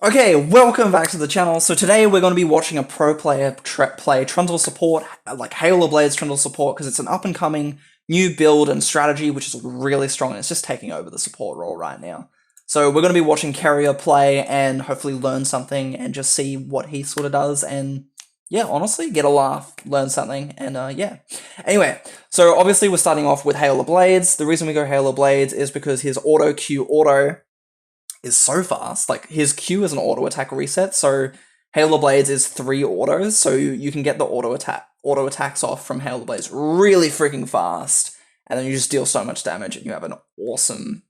Okay, welcome back to the channel. So today we're going to be watching a pro player play Trundle support, like Halo Blades Trundle support, because it's an up-and-coming new build and strategy which is really strong, and it's just taking over the support role right now. So we're going to be watching Keria play and hopefully learn something and just see what he sort of does, and yeah, honestly, get a laugh, learn something, and yeah. Anyway, so obviously we're starting off with Halo Blades. The reason we go Halo Blades is because his auto is so fast. Like, his Q is an auto attack reset, so Halo Blades is 3 autos, so you can get the auto attacks off from Halo Blades really freaking fast, and then you just deal so much damage, and you have an awesome,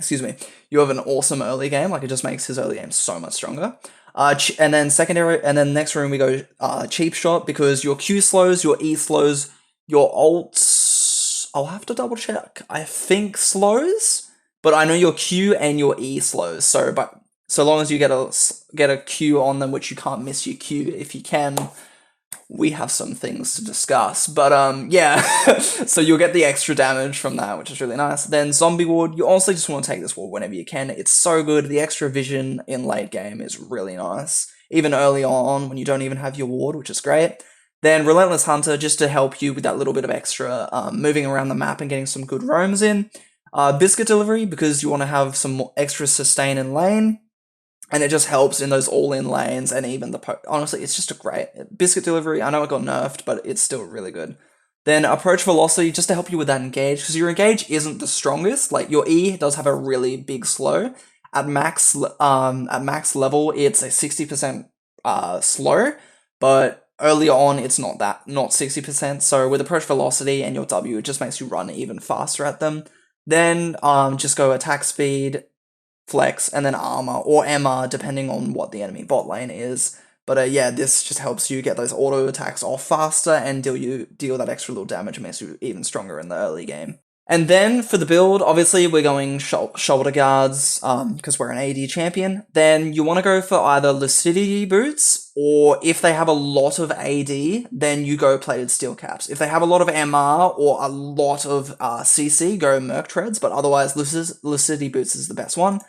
you have an awesome early game. Like, it just makes his early game so much stronger. And then next room we go cheap shot, because your Q slows, your E slows, your ults, I'll have to double check, I think slows, but I know your Q and your E slows, so long as you get a Q on them, which you can't miss your Q if you can, we have some things to discuss. But yeah, so you'll get the extra damage from that, which is really nice. Then Zombie Ward, you also just want to take this ward whenever you can. It's so good. The extra vision in late game is really nice, even early on when you don't even have your ward, which is great. Then Relentless Hunter, just to help you with that little bit of extra moving around the map and getting some good roams in. Biscuit Delivery, because you want to have some extra sustain in lane, and it just helps in those all-in lanes, and even honestly, it's just a great Biscuit Delivery. I know it got nerfed, but it's still really good. Then Approach Velocity, just to help you with that engage, because your engage isn't the strongest. Like, your E does have a really big slow. At max level, it's a 60% slow, but early on, it's not 60%. So with Approach Velocity and your W, it just makes you run even faster at them. Then just go attack speed, flex, and then armor, or MR, depending on what the enemy bot lane is. But yeah, this just helps you get those auto attacks off faster and deal that extra little damage, and makes you even stronger in the early game. And then for the build, obviously we're going shoulder guards, because we're an AD champion. Then you want to go for either Lucidity boots, or if they have a lot of AD, then you go plated steel caps. If they have a lot of MR or a lot of CC, go Merc treads, but otherwise Lucidity boots is the best one.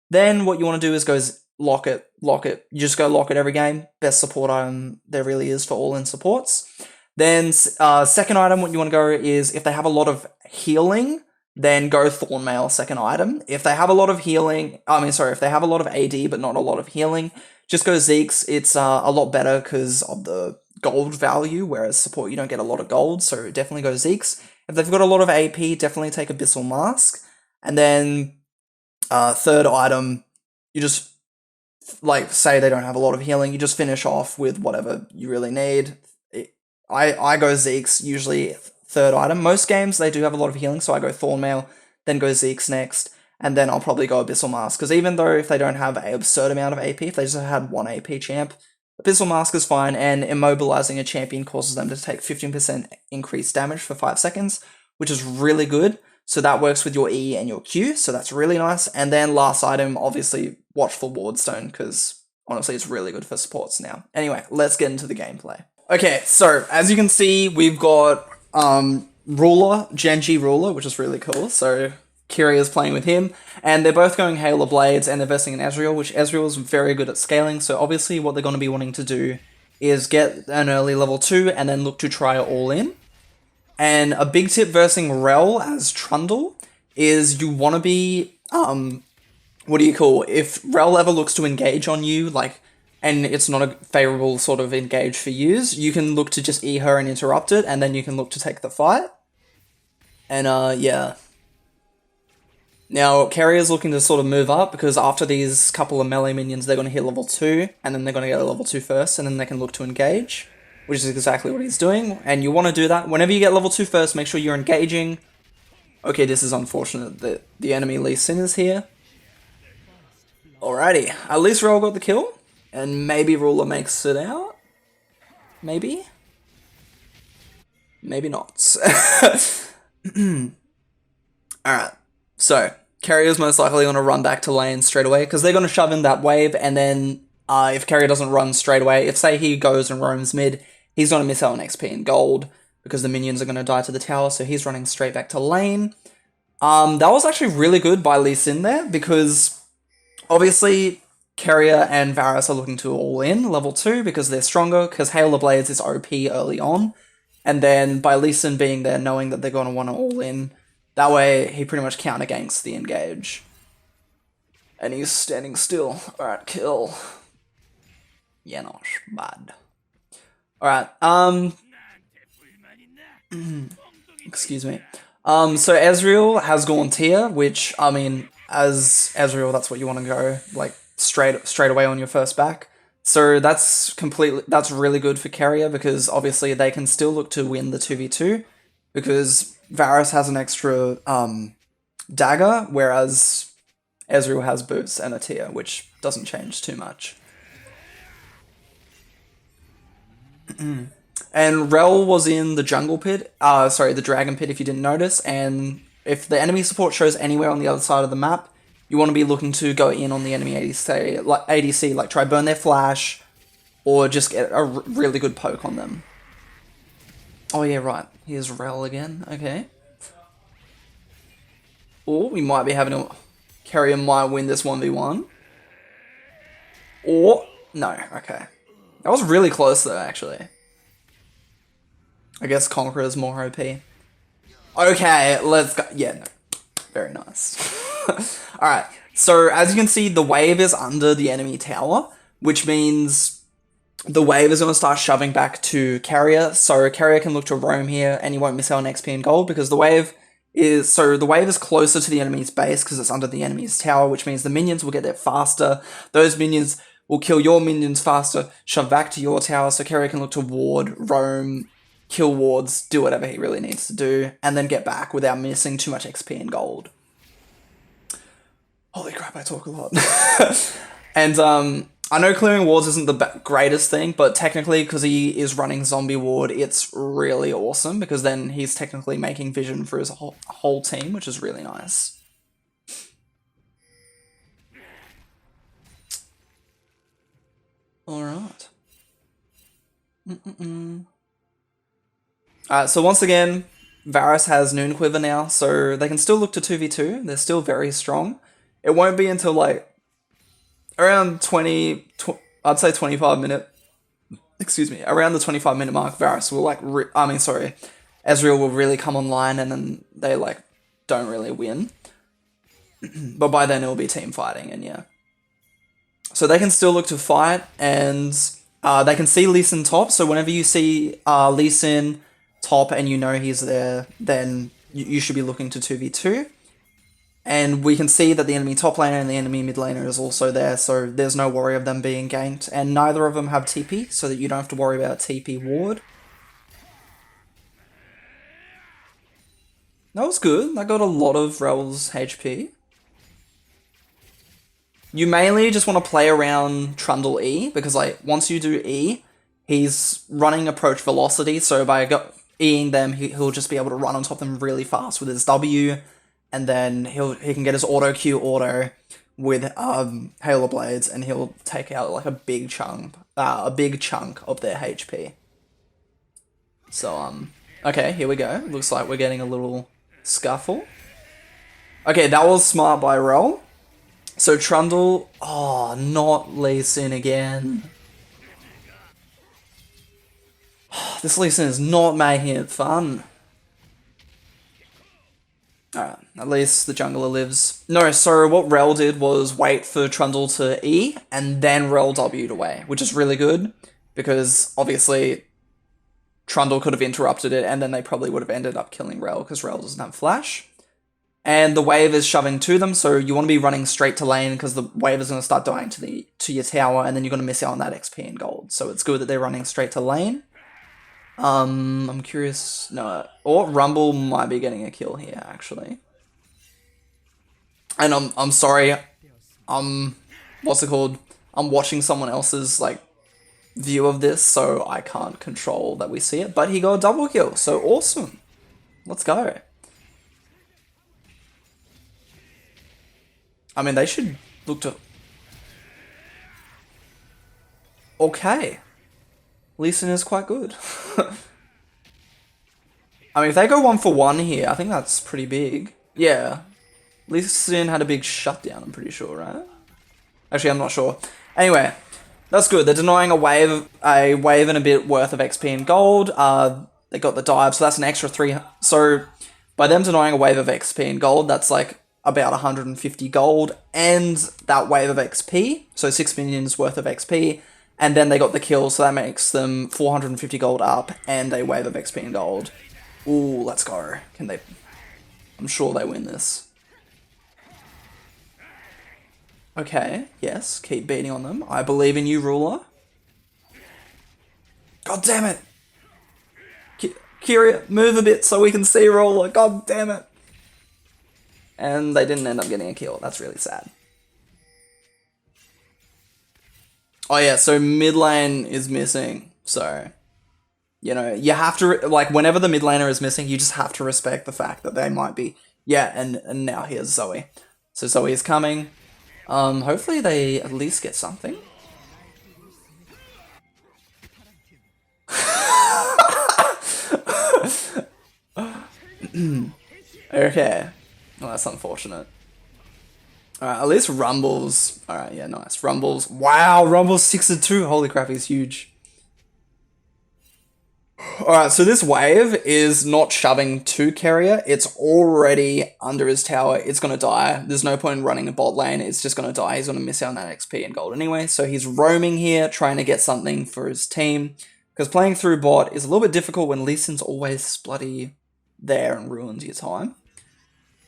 Then what you want to do is go lock it. You just go lock it every game. Best support item there really is for all-in supports. Then second item, what you want to go is, if they have a lot of healing, then go Thornmail second item. If they have a lot of if they have a lot of AD but not a lot of healing, just go Zeke's. It's a lot better because of the gold value, whereas support you don't get a lot of gold, so definitely go Zeke's. If they've got a lot of AP, definitely take Abyssal Mask. And then third item, you just, like, say they don't have a lot of healing, you just finish off with whatever you really need. I go Zeke's usually third item. Most games they do have a lot of healing, so I go Thornmail, then go Zeke's next, and then I'll probably go Abyssal Mask, because even though if they don't have an absurd amount of AP, if they just had 1 AP champ, Abyssal Mask is fine, and immobilizing a champion causes them to take 15% increased damage for 5 seconds, which is really good. So that works with your E and your Q, so that's really nice. And then last item, obviously, Watchful Wardstone, because honestly, it's really good for supports now. Anyway, let's get into the gameplay. Okay, so as you can see, we've got Ruler, Genji Ruler, which is really cool. So Keria is playing with him, and they're both going Halo Blades, and they're versing an Ezreal, which Ezreal is very good at scaling. So obviously, what they're going to be wanting to do is get an early level 2, and then look to try all in. And a big tip versing Rel as Trundle is you want to be, if Rel ever looks to engage on you, like, and it's not a favorable sort of engage for use, you can look to just E her and interrupt it, and then you can look to take the fight. And yeah. Now, Keria's looking to sort of move up, because after these couple of melee minions, they're going to hit level 2, and then they're going to get a level 2 first, and then they can look to engage, which is exactly what he's doing. And you want to do that. Whenever you get level 2 first, make sure you're engaging. Okay, this is unfortunate that the enemy Lee Sin is here. Alrighty, at least Rel got the kill. And maybe Ruler makes it out? Maybe? Maybe not. Alright, so Keria's most likely going to run back to lane straight away, because they're going to shove in that wave, and then if Keria doesn't run straight away, if say he goes and roams mid, he's going to miss out on XP and gold, because the minions are going to die to the tower, so he's running straight back to lane. That was actually really good by Lee Sin there, because obviously Keria and Varus are looking to all in level 2 because they're stronger, because Hail of Blades is OP early on. And then by Lee Sin being there, knowing that they're going to want to all in, that way he pretty much counter ganks the engage. And he's standing still. Alright, kill. Yeah, not bad. Alright, excuse me. So Ezreal has gone tier, which, I mean, as Ezreal, that's what you want to go, like, straight away on your first back. So that's really good for Keria, because obviously they can still look to win the 2v2, because Varus has an extra dagger, whereas Ezreal has boots and a tier, which doesn't change too much. And Rel was in the jungle pit, the dragon pit if you didn't notice, and if the enemy support shows anywhere on the other side of the map, you want to be looking to go in on the enemy ADC, like try burn their flash, or just get a really good poke on them. Oh yeah, right, here's Rel again, okay. Or we might be having a... Keria might win this 1v1. Or... no, okay. That was really close though, actually. I guess Conqueror is more OP. Okay, let's go. Yeah, no. Very nice. Alright, so as you can see, the wave is under the enemy tower, which means the wave is going to start shoving back to Keria, so Keria can look to roam here, and you won't miss out on XP and gold, because the wave is closer to the enemy's base, because it's under the enemy's tower, which means the minions will get there faster. Those minions will kill your minions faster, shove back to your tower, so Keria can look to ward, roam, kill wards, do whatever he really needs to do, and then get back without missing too much XP and gold. Holy crap, I talk a lot. And I know clearing wards isn't the greatest thing, but technically, because he is running zombie ward, it's really awesome, because then he's technically making vision for his whole team, which is really nice. Alright. Alright, so once again, Varus has Noon Quiver now, so they can still look to 2v2. They're still very strong. It won't be until, like, around I'd say 25 minute, around the 25-minute mark, Varus will, like, Ezreal will really come online, and then they, like, don't really win. But by then it'll be team fighting, and yeah. So they can still look to fight, and they can see Lee Sin top, so whenever you see Lee Sin top and you know he's there, then you should be looking to 2v2. And we can see that the enemy top laner and the enemy mid laner is also there, so there's no worry of them being ganked, and neither of them have TP, so that you don't have to worry about TP ward. That was good, that got a lot of Rel's HP. You mainly just want to play around Trundle E, because like once you do E, he's running approach velocity, so by E-ing them, he'll just be able to run on top of them really fast with his W, and then he can get his auto Q auto with Hail of Blades, and he'll take out like a big chunk of their HP. So okay, here we go. Looks like we're getting a little scuffle. Okay, that was smart by Rel. So Trundle, oh, not Lee Sin again. This Lee Sin is not making it fun. Alright, at least the jungler lives. No, so what Rel did was wait for Trundle to E, and then Rel W'd away, which is really good, because obviously Trundle could have interrupted it, and then they probably would have ended up killing Rel, because Rel doesn't have flash. And the wave is shoving to them, so you want to be running straight to lane, because the wave is going to start dying to your tower, and then you're going to miss out on that XP and gold. So it's good that they're running straight to lane. I'm curious. No, or Rumble might be getting a kill here, actually. And I'm sorry. What's it called? I'm watching someone else's like view of this, so I can't control that we see it. But he got a double kill, so awesome. Let's go. I mean, they should look to... Okay. Lee Sin is quite good. I mean, if they go 1-for-1 here, I think that's pretty big. Yeah. Lee Sin had a big shutdown, I'm pretty sure, right? Actually, I'm not sure. Anyway, that's good. They're denying a wave and a bit worth of XP and gold. They got the dive, so that's an extra 3. So by them denying a wave of XP and gold, that's like about 150 gold and that wave of XP. So 6 minions worth of XP. And then they got the kill, so that makes them 450 gold up and a wave of XP and gold. Ooh, let's go. Can they... I'm sure they win this. Okay, yes, keep beating on them. I believe in you, ruler. God damn it! Keria, move a bit so we can see ruler. God damn it! And they didn't end up getting a kill. That's really sad. Oh yeah, so mid lane is missing. So, you know, you have to, like, whenever the mid laner is missing, you just have to respect the fact that they might be... Yeah, and now here's Zoe. So Zoe is coming. Hopefully they at least get something. Okay. Well, that's unfortunate. Alright, at least Rumble's... Alright, yeah, nice. Rumble's... Wow, Rumble's 6-2. Holy crap, he's huge. Alright, so this wave is not shoving to Keria. It's already under his tower. It's going to die. There's no point in running a bot lane. It's just going to die. He's going to miss out on that XP and gold anyway. So he's roaming here, trying to get something for his team. Because playing through bot is a little bit difficult when Lee Sin's always bloody there and ruins your time.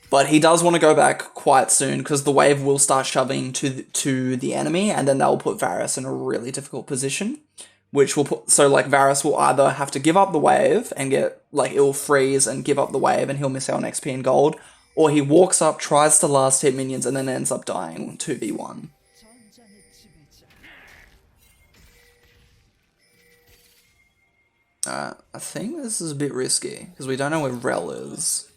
But he does want to go back quite soon because the wave will start shoving to the enemy, and then they'll put Varus in a really difficult position, which will put... So, like, Varus will either have to give up the wave and get... Like, it'll freeze and give up the wave and he'll miss out on XP and gold, or he walks up, tries to last hit minions, and then ends up dying 2v1. I think this is a bit risky, because we don't know where Rel is.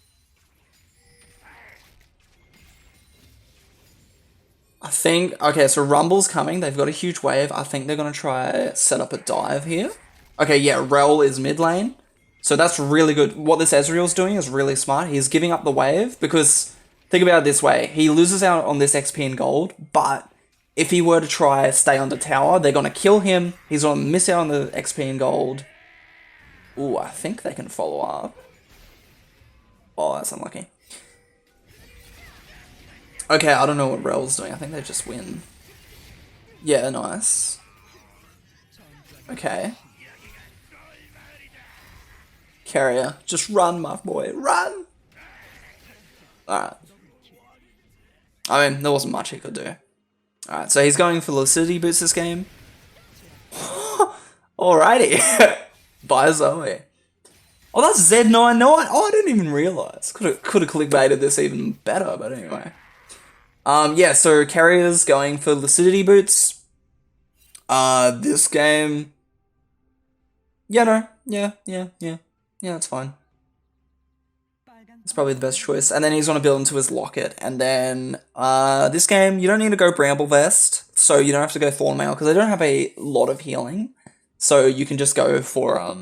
I think... Okay, so Rumble's coming. They've got a huge wave. I think they're going to try set up a dive here. Okay, yeah, Rel is mid lane. So that's really good. What this Ezreal's doing is really smart. He's giving up the wave because... Think about it this way. He loses out on this XP and gold, but if he were to try stay on the tower, they're going to kill him. He's going to miss out on the XP and gold. Ooh, I think they can follow up. Oh, that's unlucky. Okay, I don't know what Rel's doing. I think they just win. Yeah, nice. Okay. Keria, just run, my boy, run! Alright. I mean, there wasn't much he could do. Alright, so he's going for Lucidity Boots this game. Alrighty. Bye, Zoe. Oh, that's Z99. Oh, I didn't even realize. Could have clickbaited this even better, but anyway. Yeah, so Keria's going for Lucidity Boots. This game... Yeah, no. Yeah, that's fine. It's probably the best choice. And then he's going to build into his Locket. And then, this game, you don't need to go Bramble Vest. So you don't have to go Thornmail, because they don't have a lot of healing. So you can just go for,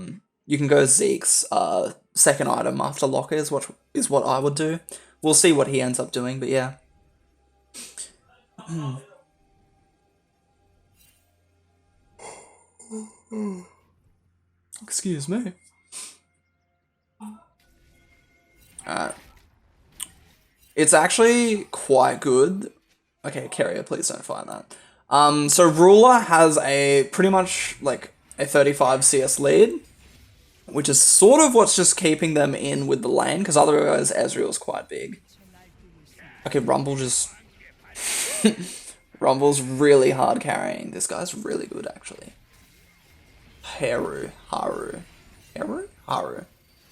you can go Zeke's, second item after Locket is what I would do. We'll see what he ends up doing, but yeah. Excuse me. It's actually quite good. Okay, Keria, please don't find that. So Ruler has a pretty much like a 35 CS lead, which is sort of what's just keeping them in with the lane, because otherwise Ezreal's quite big. Okay, Rumble just... Rumble's really hard carrying. This guy's really good, actually. Haru.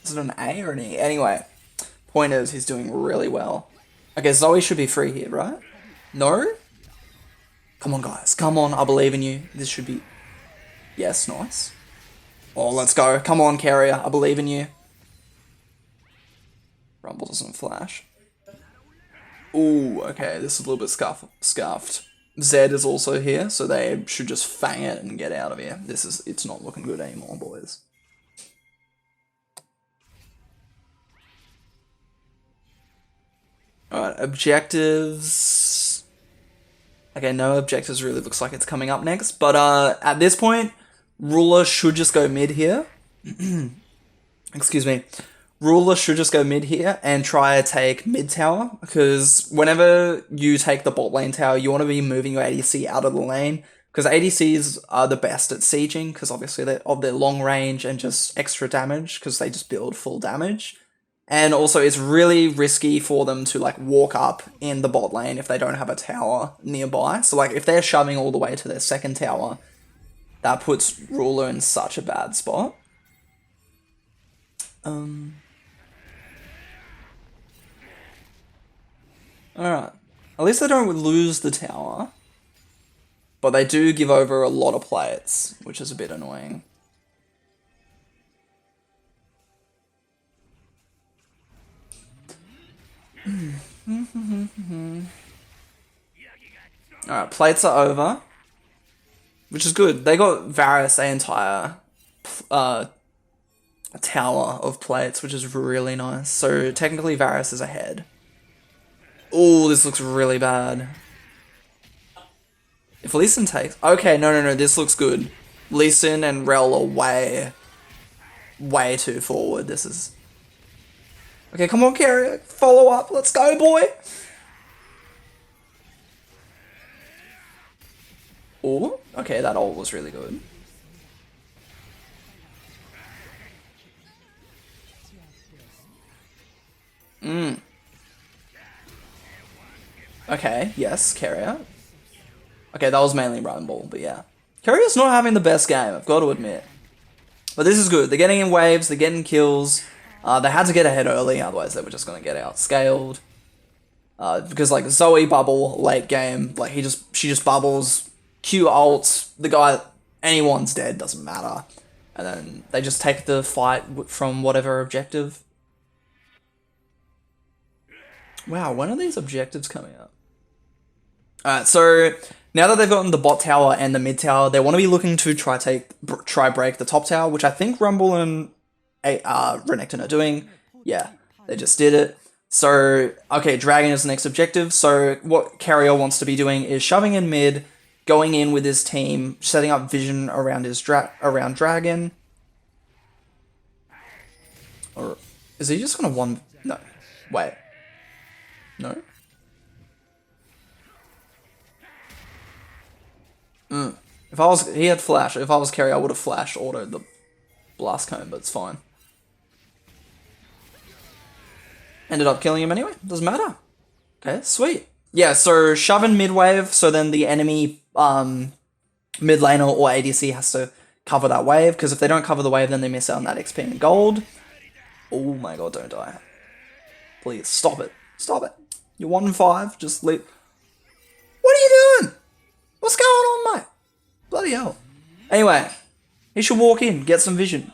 Is it an A or an E? Anyway, point is, he's doing really well. Okay, Zoe should be free here, right? No? Come on, guys. Come on, I believe in you. This should be... Yes, nice. Oh, let's go. Come on, Keria. I believe in you. Rumble doesn't flash. Ooh, okay. This is a little bit scuffed. Zed is also here, so they should just fang it and get out of here. It's not looking good anymore, boys. Alright, objectives... Okay, no objectives really looks like it's coming up next. But at this point, Ruler should just go mid here. Excuse me. Ruler should just go mid here and try to take mid tower, because whenever you take the bot lane tower, you want to be moving your ADC out of the lane, because ADCs are the best at sieging, because obviously they're of their long range and just extra damage, because they just build full damage. And also it's really risky for them to like walk up in the bot lane if they don't have a tower nearby. So like if they're shoving all the way to their second tower, that puts Ruler in such a bad spot. Alright. At least they don't lose the tower. But they do give over a lot of plates, which is a bit annoying. Alright, plates are over. Which is good. They got Varus the entire tower of plates, which is really nice. So technically Varus is ahead. Oh, this looks really bad. If Lee Sin takes... Okay, no, this looks good. Lee Sin and Rel are way too forward. This is... Okay, come on, Keria. Follow up. Let's go, boy. Oh, okay, that ult was really good. Okay, yes, Keria. Okay, that was mainly Rumble, but yeah. Keria's not having the best game, I've got to admit. But this is good. They're getting in waves, they're getting kills. They had to get ahead early, otherwise they were just going to get outscaled. Because like Zoe bubble late game, like she just bubbles, Q ults, the guy, anyone's dead, doesn't matter. And then they just take the fight from whatever objective. Wow, when are these objectives coming up? Alright, so now that they've gotten the bot tower and the mid tower, they want to be looking to try break the top tower, which I think Rumble and Renekton are doing. Yeah, they just did it. So, okay, Dragon is the next objective. So what Keria wants to be doing is shoving in mid, going in with his team, setting up vision around his around Dragon. Or is he just gonna one? No, wait, no. If I was, he had flash. If I was Keria, I would have flash autoed the blast cone, but it's fine. Ended up killing him anyway. Doesn't matter. Okay, sweet. Yeah, so shove in mid wave. So then the enemy mid laner or ADC has to cover that wave, because if they don't cover the wave, then they miss out on that XP and gold. Oh my god, don't die. Please stop it. Stop it. You're 1-5. Just leave. What are you doing? What's going on, mate? Bloody hell. Anyway, he should walk in, get some vision.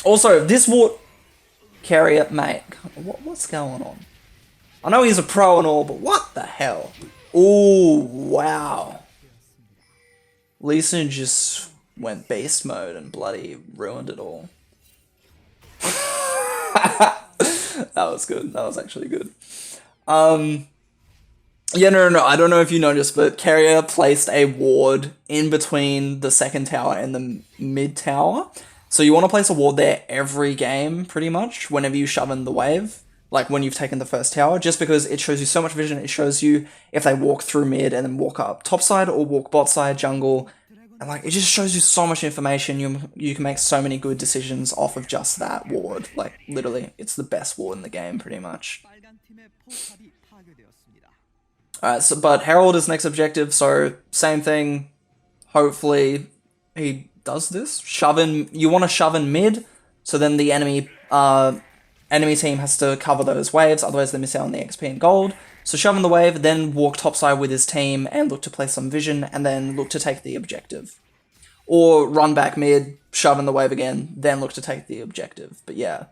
Also, this ward... Keria, mate, what's going on? I know he's a pro and all, but what the hell? Ooh, wow. Lee Sin just went beast mode and bloody ruined it all. That was good. That was actually good. Yeah, no, I don't know if you noticed, but Keria placed a ward in between the second tower and the mid tower. So you want to place a ward there every game, pretty much, whenever you shove in the wave, like when you've taken the first tower, just because it shows you so much vision. It shows you if they walk through mid and then walk up top side or walk bot side, jungle, and like it just shows you so much information. You can make so many good decisions off of just that ward. Like literally, it's the best ward in the game, pretty much. Alright, so but Herald is next objective, so same thing. Hopefully he does this. Shove in. You want to shove in mid, so then the enemy team has to cover those waves, otherwise they miss out on the XP and gold. So shove in the wave, then walk topside with his team and look to place some vision, and then look to take the objective. Or run back mid, shove in the wave again, then look to take the objective. But yeah,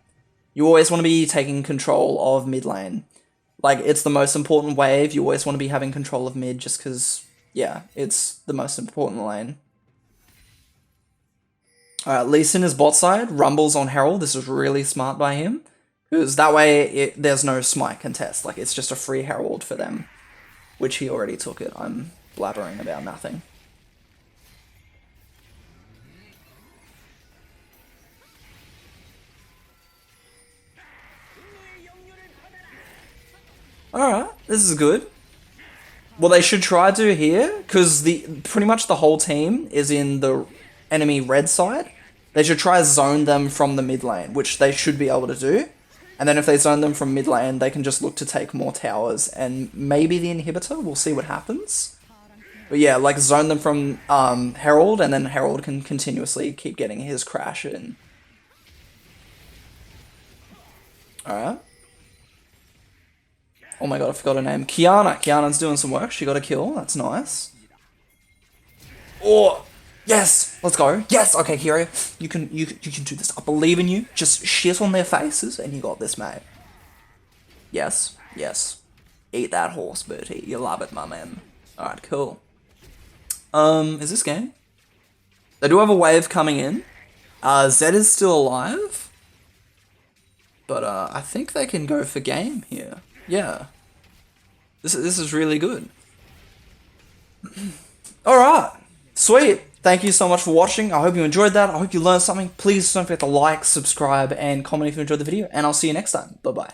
you always want to be taking control of mid lane. Like, it's the most important wave, you always want to be having control of mid, just because, yeah, it's the most important lane. Alright, Lee Sin is bot side, Rumble's on Herald. This is really smart by him, because that way there's no smite contest. Like, it's just a free Herald for them. which he already took it. I'm blabbering about nothing. Alright, this is good. What they should try to do here, because pretty much the whole team is in the enemy red side, they should try to zone them from the mid lane, which they should be able to do. And then if they zone them from mid lane, they can just look to take more towers and maybe the inhibitor. We'll see what happens. But yeah, like zone them from Herald, and then Herald can continuously keep getting his crash in. Alright. Oh my god, I forgot her name. Kiana. Kiana's doing some work. She got a kill. That's nice. Oh, yes. Let's go. Yes. Okay, Keria, you can do this. I believe in you. Just shit on their faces, and you got this, mate. Yes. Yes. Eat that horse, Bertie. You love it, my man. All right, cool. Is this game? They do have a wave coming in. Zed is still alive, but I think they can go for game here. Yeah. This is really good. Alright. Sweet. Thank you so much for watching. I hope you enjoyed that. I hope you learned something. Please don't forget to like, subscribe, and comment if you enjoyed the video. And I'll see you next time. Bye-bye.